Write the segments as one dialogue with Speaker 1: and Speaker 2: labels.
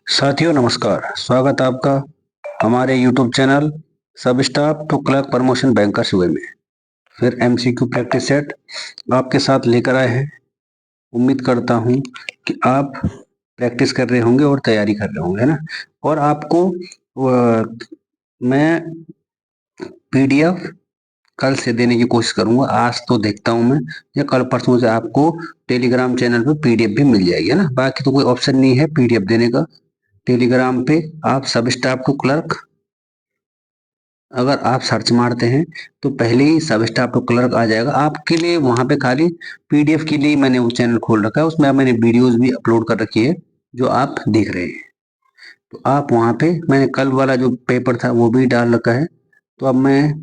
Speaker 1: साथियों नमस्कार, स्वागत है आपका हमारे YouTube चैनल सब staff to clerk promotion bankers way में। फिर MCQ प्रैक्टिस सेट आपके साथ लेकर आए हैं। उम्मीद करता हूं कि आप प्रैक्टिस कर रहे होंगे और तैयारी कर रहे होंगे, है ना। और आपको मैं PDF कल से देने की कोशिश करूंगा। आज तो देखता हूं मैं, या कल परसों से आपको टेलीग्राम चैनल पे PDF भी मिल जाएगी, है ना। बाकी तो कोई ऑप्शन नहीं है PDF देने का। टेलीग्राम पे आप सब स्टाफ टू क्लर्क अगर आप सर्च मारते हैं तो पहले ही सब स्टाफ टू क्लर्क आ जाएगा आपके लिए। वहां पे खाली PDF के लिए मैंने वो चैनल खोल रखा है, उसमें मैंने वीडियोस भी अपलोड कर रखी है जो आप देख रहे हैं। तो आप वहां पे मैंने कल वाला जो पेपर था वो भी डाल रखा है। तो अब मैं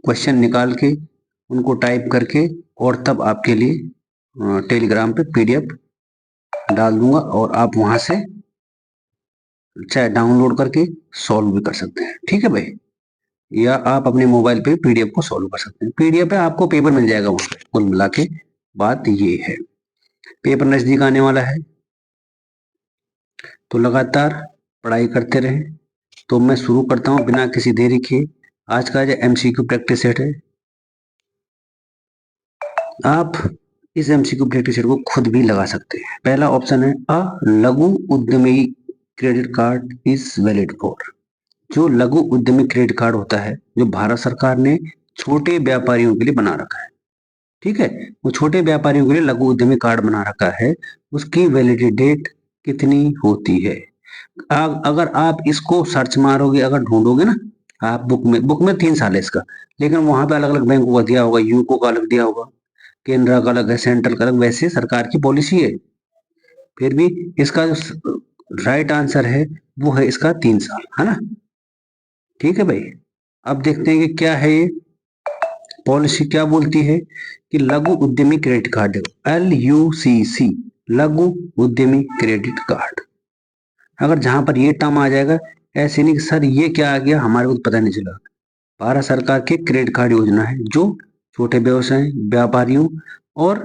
Speaker 1: क्वेश्चन निकाल के उनको टाइप करके और तब आपके लिए टेलीग्राम पे PDF डाल दूंगा, और आप वहां से चाहे डाउनलोड करके सॉल्व भी कर सकते हैं। ठीक है भाई, या आप अपने मोबाइल पे PDF को सॉल्व कर सकते हैं। PDF पे आपको पेपर मिल जाएगा वहां पे। कुल मिला के बात ये है, पेपर नजदीक आने वाला है तो लगातार पढ़ाई करते रहें। तो मैं शुरू करता हूं बिना किसी देरी के। आज का जो MCQ प्रैक्टिस सेट है, आप इस MCQ प्रैक्टिस सेट को खुद भी लगा सकते हैं। पहला ऑप्शन है अ लघु उद्यमी credit card is valid for. जो लघु उद्यमी क्रेडिट कार्ड होता है, जो भारत सरकार ने छोटे व्यापारियों के लिए बना रखा है, ठीक है, वो छोटे व्यापारियों के लिए लघु उद्यमी कार्ड बना रखा है। उसकी वैलिडिटी डेट कितनी होती है? अगर आप इसको सर्च मारोगे, अगर ढूंढोगे ना आप बुक में 3 साल है इसका, लेकिन वहां पे अलग अलग बैंकों का दिया होगा, यूको का अलग दिया होगा, केनरा का अलग है, सेंट्रल का अलग, वैसे सरकार की पॉलिसी है। फिर भी इसका जो राइट आंसर है वो है इसका 3 साल, है ना। ठीक है भाई, अब देखते हैं कि क्या है ये पॉलिसी क्या बोलती है। कि लघु उद्यमी क्रेडिट कार्ड, LUCC, लघु उद्यमी क्रेडिट कार्ड। अगर जहां पर ये टर्म आ जाएगा, ऐसे नहीं कि सर ये क्या आ गया, हमारे को तो पता नहीं चला। भारत सरकार की क्रेडिट कार्ड योजना है जो छोटे व्यवसाय व्यापारियों और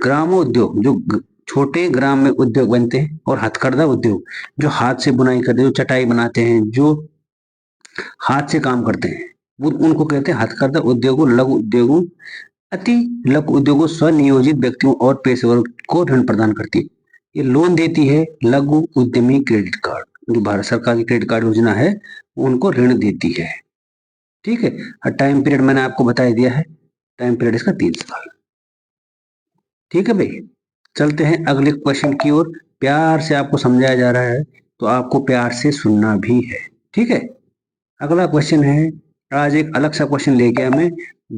Speaker 1: ग्रामोद्योग, जो छोटे ग्राम में उद्योग बनते हैं, और हथकरघा उद्योग, जो हाथ से बुनाई करते हैं, जो चटाई बनाते हैं, जो हाथ से काम करते हैं, वो उनको कहते हैं हथकरघा उद्योगों, लघु उद्योगों। अति लघु उद्योगों स्वनियोजित व्यक्तियों और पेशेवरों को ऋण प्रदान करती है। ये लोन देती है लघु उद्यमी क्रेडिट कार्ड, जो भारत सरकार की क्रेडिट कार्ड योजना है उनको ऋण देती है। ठीक है, और टाइम पीरियड मैंने आपको बता दिया है, टाइम पीरियड इसका 3 साल। ठीक है भाई, चलते हैं अगले क्वेश्चन की ओर। प्यार से आपको समझाया जा रहा है तो आपको प्यार से सुनना भी है। ठीक है, अगला क्वेश्चन है, आज एक अलग सा क्वेश्चन लेके आया मैं।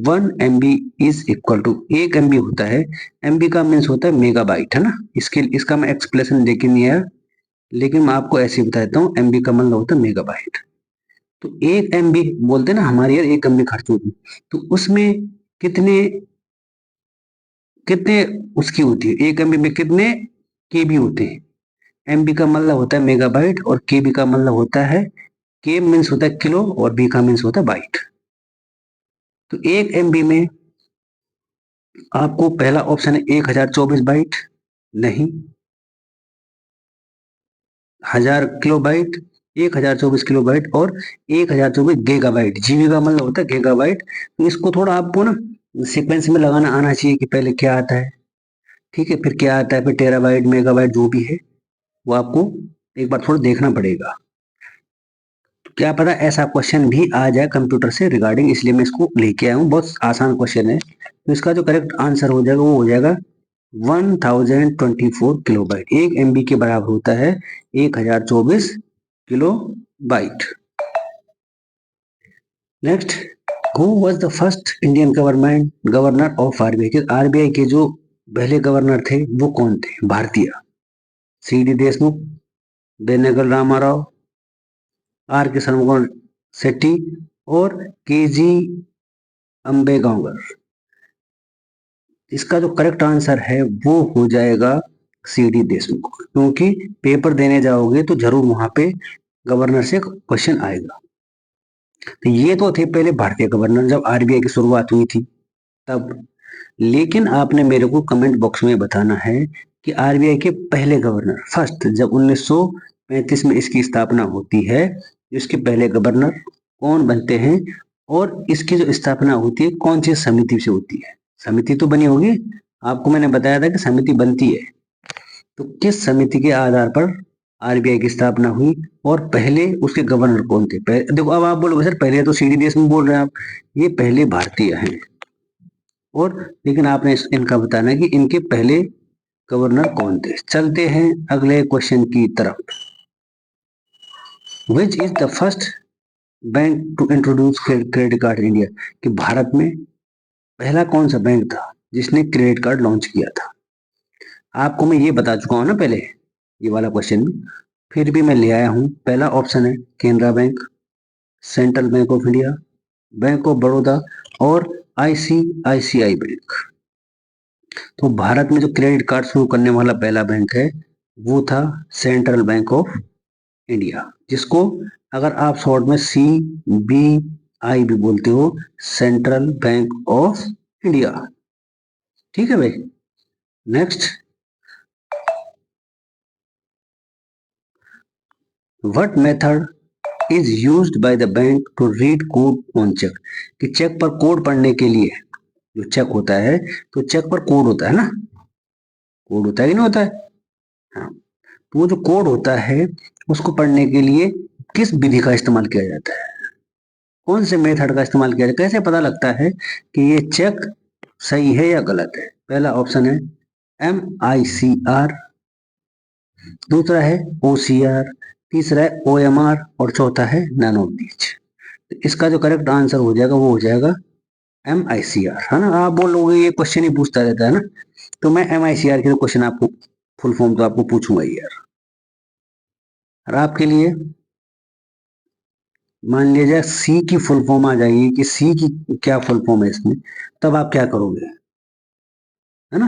Speaker 1: 1 MB is equal to, 1 MB होता है, MB का मीन्स होता है मेगाबाइट, है ना। इसका मैं एक्सप्लेनेशन लेके नहीं आया, लेकिन मैं आपको ऐसे ही बता देता हूँ, MB का मतलब होता है मेगाबाइट। तो 1 MB बोलते हैं ना, हमारे यार 1 MB खर्च होती, तो उसमें कितने कितने उसकी होती है, 1 MB में कितने KB होते हैं। MB का मतलब होता है मेगाबाइट, और KB का मतलब होता है, K मीन्स होता है किलो, और B का मीन्स होता है बाइट। तो 1 MB में आपको पहला ऑप्शन है 1024 बाइट, नहीं, 1000 किलोबाइट, 1024 किलोबाइट, और 1024 गीगाबाइट। जीबी का मतलब होता है गीगाबाइट। तो इसको थोड़ा आपको ना सीक्वेंस में लगाना आना चाहिए कि पहले क्या आता है, ठीक है, फिर क्या आता है, फिर टेराबाइट मेगाबाइट जो भी है वो आपको एक बार थोड़ा देखना पड़ेगा। तो क्या पता ऐसा क्वेश्चन भी आ जाए कंप्यूटर से रिगार्डिंग, इसलिए मैं इसको लेके आया हूँ। बहुत आसान क्वेश्चन है। तो इसका जो करेक्ट आंसर हो जाएगा वो हो जाएगा 1024 किलोबाइट। 1 MB के बराबर होता है 1024 kilobyte. Next, who was the first Indian governor of RBI? RBI के जो पहले गवर्नर थे वो कौन थे भारतीय? CD देशमुख, बेनेगल रामाराव, RK शर्मा शेट्टी, और KG अम्बेगांवर। इसका जो करेक्ट आंसर है वो हो जाएगा CD देशमुख, क्योंकि पेपर देने जाओगे तो जरूर वहां पे गवर्नर से क्वेश्चन आएगा। तो ये तो थे पहले भारतीय गवर्नर जब RBI की शुरुआत हुई थी तब। लेकिन आपने मेरे को कमेंट बॉक्स में बताना है कि RBI के पहले गवर्नर फर्स्ट, जब 1935 में इसकी स्थापना होती है। इसके पहले गवर्नर कौन बनते हैं और इसकी जो स्थापना होती है कौन सी समिति से होती है? समिति तो बनी होगी, आपको मैंने बताया था कि समिति बनती है। तो किस समिति के आधार पर आरबीआई की स्थापना हुई और पहले उसके गवर्नर कौन थे? देखो अब आप बोलोगे सर पहले तो सीडी देश में बोल रहे हैं आप, ये पहले भारतीय हैं और लेकिन आपने इनका बताना कि इनके पहले गवर्नर कौन थे। चलते हैं अगले क्वेश्चन की तरफ। Which is the first bank to introduce credit card in India? कि भारत में पहला कौन सा बैंक था जिसने क्रेडिट कार्ड लॉन्च किया था? आपको मैं ये बता चुका हूं ना पहले, ये वाला क्वेश्चन भी, फिर भी मैं ले आया हूं। पहला ऑप्शन है Canara bank, central bank of India, bank of Baroda और आईसीआईसीआई बैंक। तो भारत में जो क्रेडिट कार्ड शुरू करने वाला पहला बैंक है वो था सेंट्रल बैंक ऑफ इंडिया, जिसको अगर आप शॉर्ट में CBI भी बोलते हो, सेंट्रल बैंक ऑफ इंडिया। ठीक है भाई। Next, what method is used by the bank to read code on cheque? कि चेक पर कोड पढ़ने के लिए, जो चेक होता है तो चेक पर कोड होता है ना, कोड होता है कि नहीं होता है? हाँ, तो वो जो कोड होता है उसको पढ़ने के लिए किस विधि का इस्तेमाल किया जाता है? कौन से मेथड का इस्तेमाल किया जाता है? कैसे पता लगता है कि ये चेक सही है या गलत है? पहला ऑप्शन है MICR, दूसरा है OCR, तीसरा है OMR और चौथा है नन ऑफ दीज। तो इसका जो करेक्ट आंसर हो जाएगा वो हो जाएगा MICR, है ना। आप बोलोगे ये क्वेश्चन ही पूछता रहता है ना, तो मैं MICR के क्वेश्चन आपको फुल फॉर्म तो आपको पूछूंगा ही यार। और आपके लिए मान लीजिए सी की फुल फॉर्म आ जाएगी कि सी की क्या फुल फॉर्म है इसमें, तब आप क्या करोगे, है ना।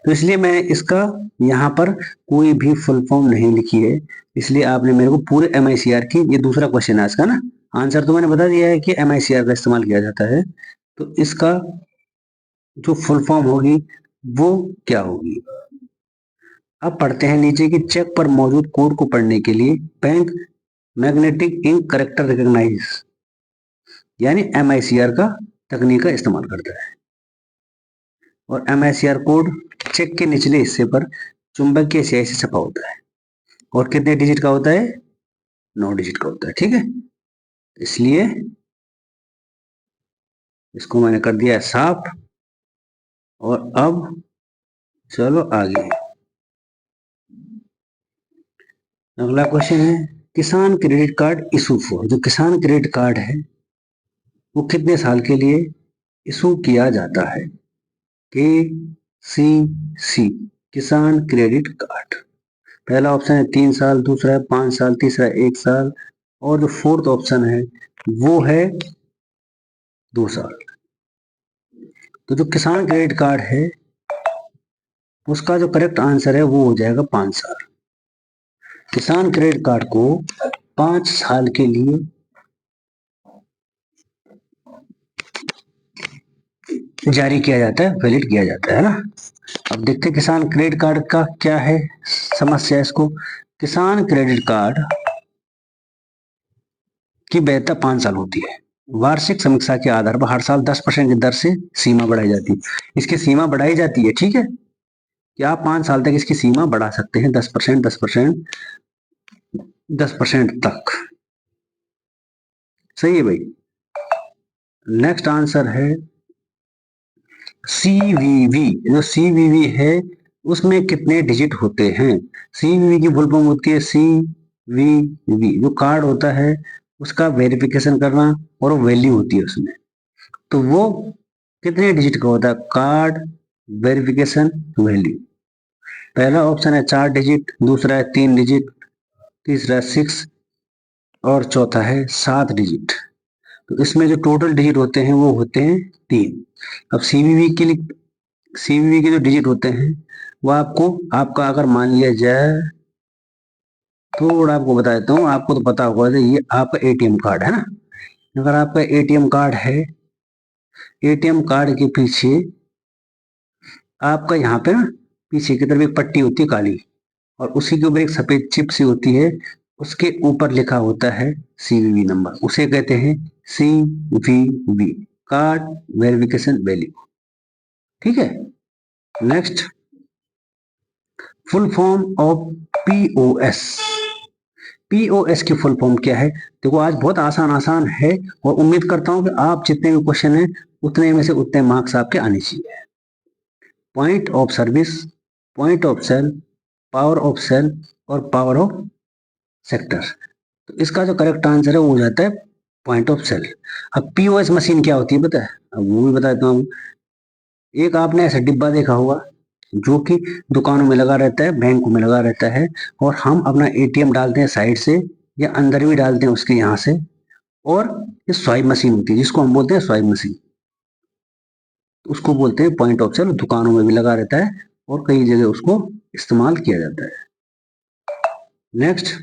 Speaker 1: तो इसलिए मैंने इसका यहाँ पर कोई भी फुल फॉर्म नहीं लिखी है, इसलिए आपने मेरे को पूरे MICR की, ये दूसरा क्वेश्चन है इसका ना, आंसर तो मैंने बता दिया है कि MICR का इस्तेमाल किया जाता है। तो इसका जो फुल फॉर्म होगी वो क्या होगी? अब पढ़ते हैं नीचे कि चेक पर मौजूद कोड को पढ़ने के लिए bank magnetic ink character recognize यानी MICR का तकनीक का इस्तेमाल करता है। और MICR कोड चेक के निचले हिस्से पर चुंबकीय स्याही से छपा होता है और कितने डिजिट का होता है? 9 डिजिट का होता है। ठीक है, इसलिए इसको मैंने कर दिया है साफ। और अब चलो आगे, अगला क्वेश्चन है किसान क्रेडिट कार्ड इशू फॉर। जो किसान क्रेडिट कार्ड है वो कितने साल के लिए इशू किया जाता है? KCC, किसान क्रेडिट कार्ड। पहला ऑप्शन है 3 साल, दूसरा है 5 साल, तीसरा है 1 साल और जो फोर्थ ऑप्शन है वो है 2 साल। तो जो किसान क्रेडिट कार्ड है उसका जो करेक्ट आंसर है वो हो जाएगा 5 साल। किसान क्रेडिट कार्ड को 5 साल के लिए जारी किया जाता है, वैलिड किया जाता है ना। अब देखते हैं किसान क्रेडिट कार्ड का क्या है समस्या। इसको किसान क्रेडिट कार्ड की वैधता 5 साल होती है। वार्षिक समीक्षा के आधार पर हर साल 10% की दर से सीमा बढ़ाई जाती है। इसकी सीमा बढ़ाई जाती है, ठीक है, कि आप 5 साल तक इसकी सीमा बढ़ा सकते हैं 10%, 10%, 10% तक। सही है भाई। नेक्स्ट आंसर है CVV। जो CVV है उसमें कितने डिजिट होते हैं? CVV की फुल फॉर्म होती है CVV। जो कार्ड होता है उसका वेरिफिकेशन करना और वैल्यू होती है उसमें, तो वो कितने डिजिट का होता है? Card verification value. पहला ऑप्शन है 4 डिजिट, दूसरा है 3 डिजिट, तीसरा है 6 और चौथा है 7 डिजिट। तो इसमें जो टोटल डिजिट होते हैं वो होते हैं 3। अब CVV के जो डिजिट होते हैं वो आपका अगर मान लिया जाए, थोड़ा आपको बता देता हूँ, आपको तो पता होगा ये आपका ATM कार्ड है ना। अगर आपका ATM कार्ड है, ATM कार्ड के पीछे आपका यहाँ पे ना पीछे की तरफ एक पट्टी होती है काली और उसी के ऊपर एक सफेद चिप सी होती है, उसके ऊपर लिखा होता है सीवीवी नंबर, उसे कहते हैं सीवीवी, कार्ड वेरिफिकेशन वैल्यू। ठीक है। Next, full form of POS. POS की फुल फॉर्म क्या है? देखो आज बहुत आसान आसान है और उम्मीद करता हूं कि आप जितने भी क्वेश्चन हैं उतने में से उतने मार्क्स आपके आने चाहिए। Point of service, point of sale, power of sale और पावर ऑफ सेक्टर। तो इसका जो करेक्ट आंसर है वो हो जाता है पॉइंट ऑफ सेल। अब पीओएस मशीन क्या होती है पता है? अब वो भी बता देता हूँ। एक आपने ऐसा डिब्बा देखा होगा जो कि दुकानों में लगा रहता है, बैंकों में लगा रहता है, और हम अपना एटीएम डालते हैं साइड से या अंदर भी डालते हैं उसके यहाँ से, और ये स्वाइप मशीन होती है जिसको हम बोलते हैं स्वाइप मशीन, उसको बोलते हैं पॉइंट ऑफ सेल। दुकानों में भी लगा रहता है और कई जगह उसको इस्तेमाल किया जाता है। नेक्स्ट,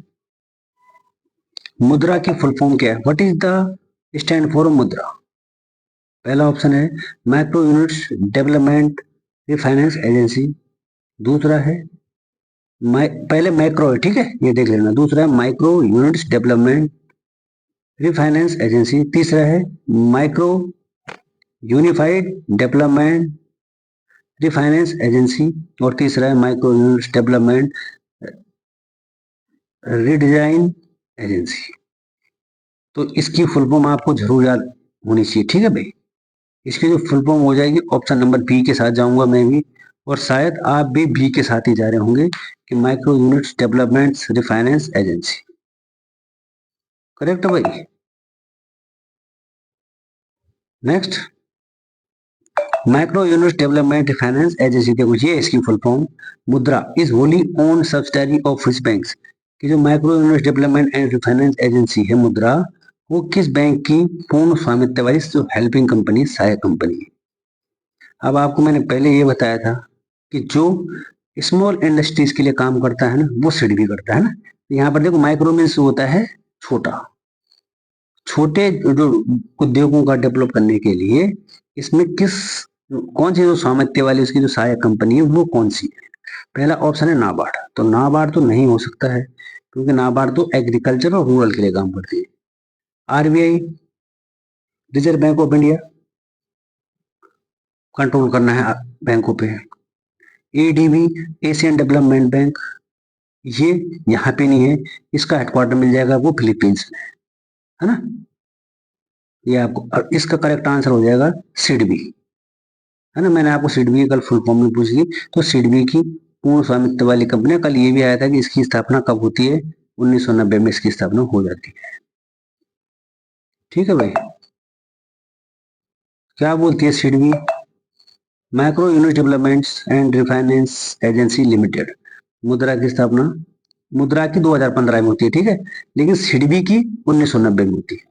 Speaker 1: मुद्रा की फुल फॉर्म क्या है? What is the stand for मुद्रा? पहला ऑप्शन है micro units development refinance agency, दूसरा है पहले मैक्रो है, ठीक है, ये देख लेना। दूसरा है micro units development refinance agency, तीसरा है micro unified development refinance agency, और तीसरा है micro units development redesign agency. तो इसकी फुल फॉर्म आपको जरूर याद होनी चाहिए, ठीक है भाई। इसकी जो फुल फॉर्म हो जाएगी, ऑप्शन नंबर बी के साथ जाऊंगा मैं भी, और शायद आप भी बी के साथ ही जा रहे होंगे कि micro units development refinance agency. Correct है भाई। Next, micro units development finance agency, देखो ये इसकी फुल फॉर्म। मुद्रा is Holi own subsidiary of which banks, कि जो micro units development and finance agency है मुद्रा, वो किस बैंक की पूर्ण स्वामित्व वाली जो हेल्पिंग कंपनी, सहायक कंपनी है। अब आपको मैंने पहले ये बताया था कि जो स्मॉल इंडस्ट्रीज के लिए काम करता है ना, वो सिडबी करता है ना। यहाँ पर देखो माइक्रो मीन्स होता है छोटा, छोटे जो उद्योगों का डेवलप करने के लिए इसमें कौन सी जो स्वामित्व वाली उसकी जो सहायक कंपनी है वो कौन सी है? पहला ऑप्शन है नाबार्ड। तो नाबार्ड तो नहीं हो सकता है क्योंकि नाबार्ड तो एग्रीकल्चर और रूरल के लिए काम करती है। RBI, reserve bank of India, control करना है बैंकों पे। एडीबी, एशियन डेवलपमेंट बैंक, ये यहाँ पे नहीं है, इसका हेडक्वार्टर मिल जाएगा वो फिलीपींस में, है ना। ये आपको, इसका करेक्ट आंसर हो जाएगा सिडबी, है ना। मैंने आपको सिडबी कल फुल फॉर्म में पूछ ली, तो सिडबी की पूर्ण स्वामित्व वाली कंपनी, कल ये भी आया था कि इसकी स्थापना कब होती है? 1990 में इसकी स्थापना हो जाती है। ठीक है भाई। क्या बोलती है SIDBI? Micro unit developments and refinance agency limited. मुद्रा की स्थापना, मुद्रा की 2015 में होती है, ठीक है, लेकिन सिडबी की 1990 में होती है।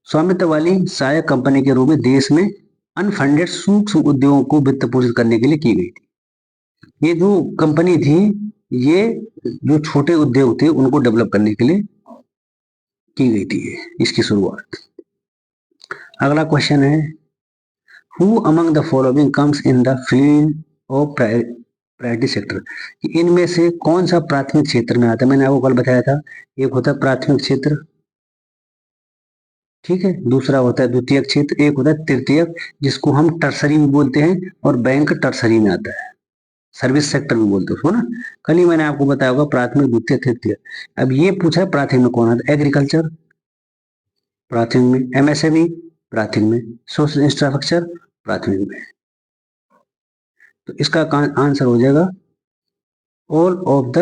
Speaker 1: स्वामित्व वाली सहायक कंपनी के रूप में देश में अनफंडेड सूक्ष्म उद्योगों को वित्त पोषित करने के लिए की गई थी। ये जो कंपनी थी, ये जो छोटे उद्योग थे उनको डेवलप करने के लिए की गई थी इसकी शुरुआत। अगला क्वेश्चन है, who among the following comes in the field of priority sector, इनमें से कौन सा प्राथमिक क्षेत्र में आता है? मैंने आपको कल बताया था, एक होता है प्राथमिक क्षेत्र, ठीक है, दूसरा होता है द्वितीयक क्षेत्र, एक होता है तृतीयक जिसको हम टर्सरी भी बोलते हैं, और बैंक टर्सरी में आता है, सर्विस सेक्टर भी बोलते हैं उसको ना। कल ही मैंने आपको बताया होगा प्राथमिक, द्वितीय, तृतीय। अब ये पूछा है प्राथमिक में कौन आता है? एग्रीकल्चर प्राथमिक में, एमएसएमई प्राथमिक में, सोशल इंफ्रास्ट्रक्चर प्राथमिक में। तो इसका आंसर हो जाएगा ऑल ऑफ द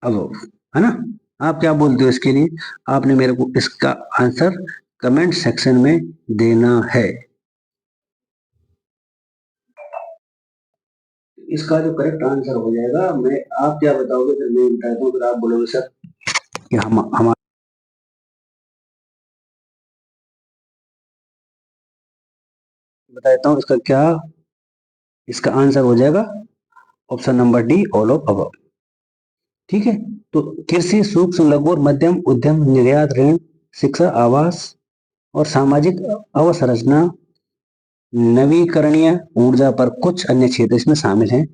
Speaker 1: अबव, है ना। आप क्या बोलते हो इसके लिए? आपने मेरे को इसका आंसर कमेंट सेक्शन में देना है। इसका जो करेक्ट आंसर हो जाएगा, मैं, आप क्या बताओगे फिर मैं बताता हूँ, फिर आप बोलोगे सर कि हम बताता हूँ इसका क्या। इसका आंसर हो जाएगा option number D, all of above. ठीक है। तो कृषि, सूक्ष्म लघु और मध्यम उद्यम, निर्यात, ऋण, शिक्षा, आवास और सामाजिक अवसंरचना, नवीकरणीय ऊर्जा पर कुछ अन्य क्षेत्र इसमें शामिल हैं।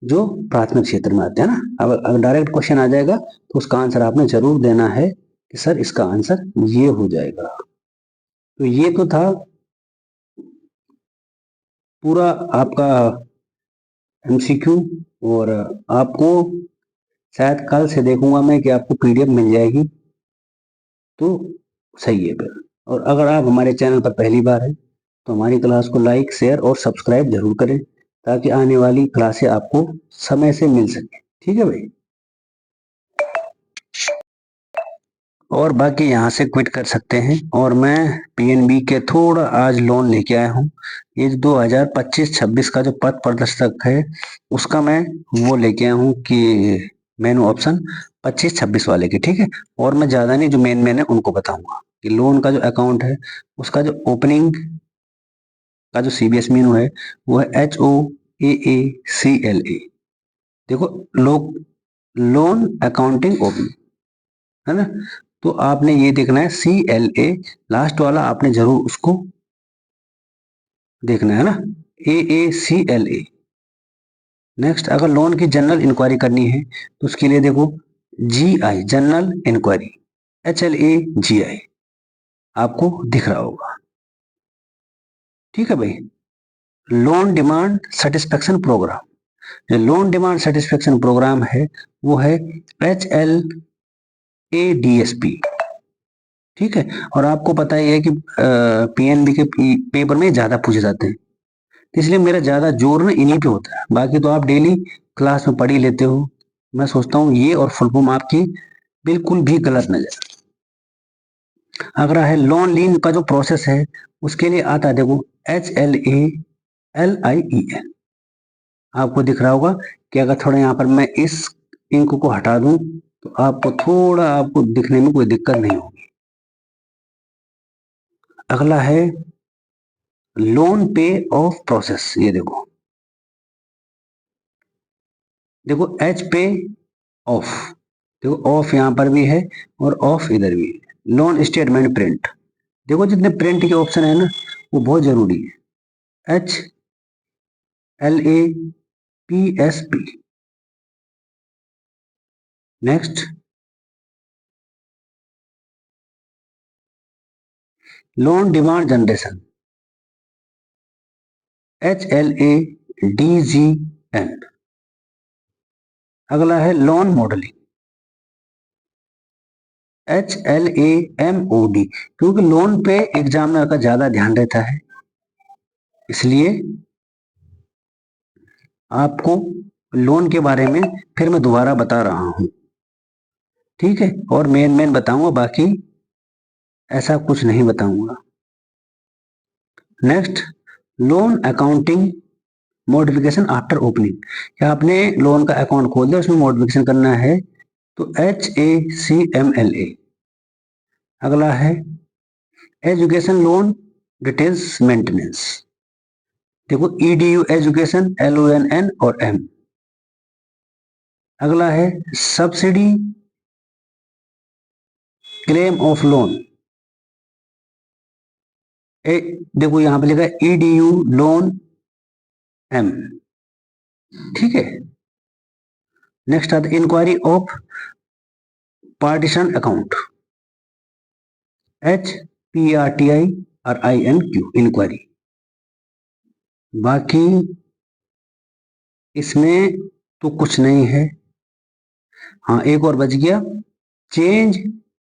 Speaker 1: जो प्राथमिक क्षेत्र में आते हैं ना। अब अगर डायरेक्ट क्वेश्चन आ जाएगा तो उसका आंसर आपने जरूर देना है कि सर इसका आंसर ये हो जाएगा। तो ये तो था पूरा आपका एमसीक्यू। और आपको शायद कल से देखूंगा मैं कि आपको पीडीएफ मिल जाएगी, तो सही है फिर। और अगर आप हमारे चैनल पर पहली बार हैं तो हमारी क्लास को लाइक, शेयर और सब्सक्राइब जरूर करें, ताकि आने वाली क्लासें आपको समय से मिल सके। ठीक है भाई। और बाकी यहाँ से क्विट कर सकते हैं। और मैं पीएनबी के थोड़ा आज लोन लेके आया हूँ। ये 2025-26 का जो पथ प्रदर्शक है उसका मैं वो लेके आया हूँ कि मेनू ऑप्शन 25-26 वाले के। ठीक है। और मैं ज्यादा नहीं, जो मेन है उनको बताऊंगा कि लोन का जो अकाउंट है उसका जो ओपनिंग का जो सीबीएस मेनू है वो है HOAACLA। देखो, लोग लोन अकाउंटिंग ओपनिंग है ना। तो आपने ये देखना है CLA, लास्ट वाला आपने जरूर उसको देखना है ना, AACLA। नेक्स्ट, अगर लोन की जनरल इंक्वायरी करनी है तो उसके लिए देखो GI, जनरल इंक्वायरी, HLAGI आपको दिख रहा होगा। ठीक है भाई। लोन डिमांड सेटिस्फेक्शन प्रोग्राम, जो लोन डिमांड सेटिस्फेक्शन प्रोग्राम है वो है HLADSP। ठीक है। और आपको पता ही है कि पीएनबी के पेपर में ज्यादा पूछे जाते हैं, इसलिए मेरा ज्यादा जोर ना इन्हीं पे होता है। बाकी तो आप डेली क्लास में पढ़ ही लेते हो। मैं सोचता हूँ ये और फुल फॉर्म आपकी बिल्कुल भी गलत न जाए। अगला है लोन लीन का जो प्रोसेस है उसके लिए आता है, देखो HLALIEN आपको दिख रहा होगा कि अगर थोड़ा यहाँ पर मैं इस इंक को हटा दूं तो आपको थोड़ा आपको दिखने में कोई दिक्कत नहीं होगी। अगला है लोन पे ऑफ प्रोसेस। ये देखो, देखो एच पे ऑफ, देखो ऑफ यहाँ पर भी है और ऑफ इधर भी है। लोन स्टेटमेंट प्रिंट, देखो जितने प्रिंट के ऑप्शन है ना वो बहुत जरूरी है। HLAPSP। Next, loan demand generation, HLADGN। अगला है लोन मॉडलिंग, HLAMOD। क्योंकि लोन पे एग्जामिनर का ज्यादा ध्यान रहता है, इसलिए आपको लोन के बारे में फिर मैं दोबारा बता रहा हूं। ठीक है। और मेन बताऊंगा, बाकी ऐसा कुछ नहीं बताऊंगा। Next, loan accounting modification after opening, क्या आपने लोन का अकाउंट खोल दिया उसमें मॉडिफिकेशन करना है तो HACMLA। अगला है एजुकेशन लोन डिटेल्स मेंटेनेंस, देखो EDU एजुकेशन, LONN और M। अगला है सब्सिडी क्लेम ऑफ लोन, देखो यहां पे लिखा है EDU लोन M। ठीक है। नेक्स्ट आता है inquiry of partition account, HPRTIRINQ inquiry. बाकी इसमें तो कुछ नहीं है। हाँ, एक और बच गया, change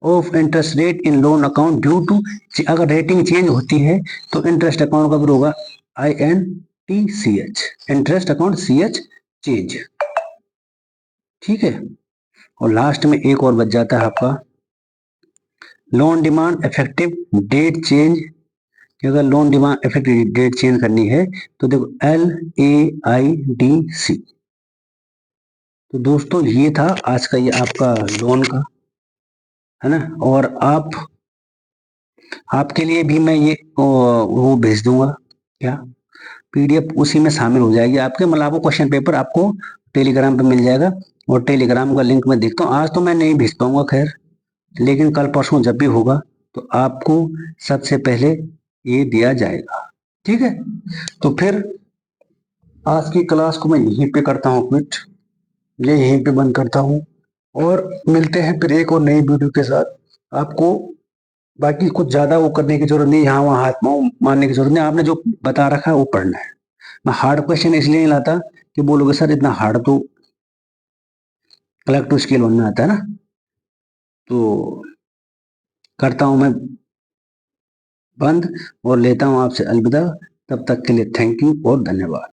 Speaker 1: of interest rate in loan account due to, अगर रेटिंग चेंज होती है तो इंटरेस्ट अकाउंट कब होगा, INTCH, interest account CH change. ठीक है। और लास्ट में एक और बच जाता है आपका loan demand effective date change, कि अगर loan demand effective date change करनी है तो देखो LAIDC। तो दोस्तों ये था आज का ये आपका लोन का, है ना। और आपके लिए भी मैं ये वो भेज दूंगा, क्या PDF उसी में शामिल हो जाएगी आपके, मतलब आपको क्वेश्चन पेपर आपको टेलीग्राम पे मिल जाएगा। और टेलीग्राम का लिंक मैं देखता हूँ, आज तो मैं नहीं भेज पाऊंगा खैर, लेकिन कल परसों जब भी होगा तो आपको सबसे पहले ये दिया जाएगा। ठीक है। तो फिर आज की क्लास को मैं यहीं पे करता हूँ क्विट, ये यहीं पे बंद करता हूँ और मिलते हैं फिर एक और नई वीडियो के साथ। आपको बाकी कुछ ज्यादा वो करने की जरूरत नहीं, यहाँ वहाँ हाथ मारने की जरूरत नहीं, आपने जो बता रखा है वो पढ़ना है। मैं हार्ड क्वेश्चन इसलिए नहीं लाता कि बोलोगे सर इतना हार्ड तो कलेक्टिव स्केल बनना आता है ना। तो करता हूं मैं बंद और लेता हूं आपसे अलविदा। तब तक के लिए थैंक यू और धन्यवाद।